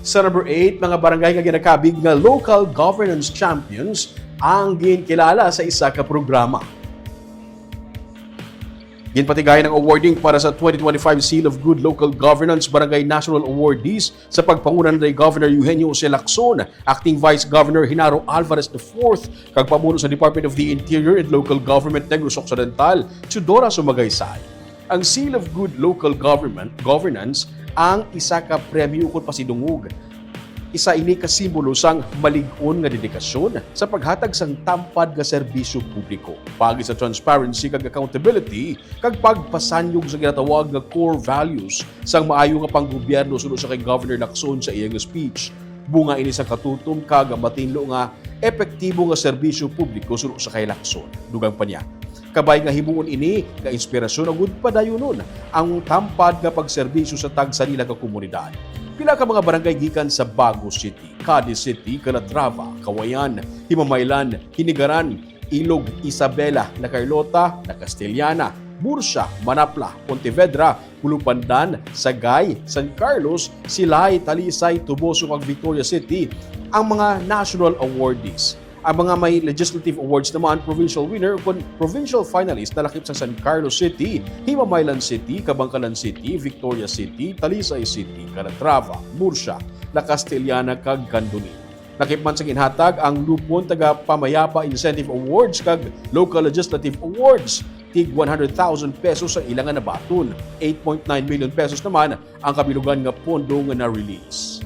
Sa number 8, mga barangay nga ginakabig nga local governance champions ang ginkilala sa isa ka programa. Ginpatigay ng awarding para sa 2025 Seal of Good Local Governance Barangay National Awardees sa pagpangunan ni Governor Eugenio C. Lacson, Acting Vice Governor Genaro Alvarez IV, kag pamuno sa Department of the Interior and Local Government Negros Occidental, Chudora Sumagaysay. Ang Seal of Good Local Governance ang isa ka premyo ukod pasidungog. Isa ini ka simbolo sang malig-on nga dedikasyon sa paghatag sang tampad nga serbisyo publiko, pagi sa transparency kag accountability kag pagpasanyog sa ginatawag nga core values sang maayo nga panggobyerno sulod sa kay Governor Lacson sa iyang speech. Bunga ini sa katutom kag matinlo nga epektibo nga serbisyo publiko sulod sa kay Lacson. Dugang pa niya, kabay nga himuon ini nga inspirasyon ug padayonon ang tampad nga pagserbisyo sa tag sa nila ka komunidad. Pila ka mga barangay gikan sa Bago City, Cadiz City, Calatrava, Kawayan, Himamaylan, Hinigaran, Ilog, Isabela, La Carlota, La Castellana, Bursa, Manapla, Pontevedra, Pulupandan, Sagay, San Carlos, Silay, Talisay, Tuboso ug Victoria City ang mga national awardees. Ang mga may legislative awards naman, provincial winner o provincial finalist na lakip sa San Carlos City, Himamaylan City, Kabangkalan City, Victoria City, Talisay City, Calatrava, Bursa, La Castellana kag Candoni. Lakip man sa ginhatag ang Lupon taga Pamayapa Incentive Awards kag Local Legislative Awards. Tig 100,000 pesos ang ilang nabaton. 8.9 million pesos naman ang kabilugan nga pondo nga na-release.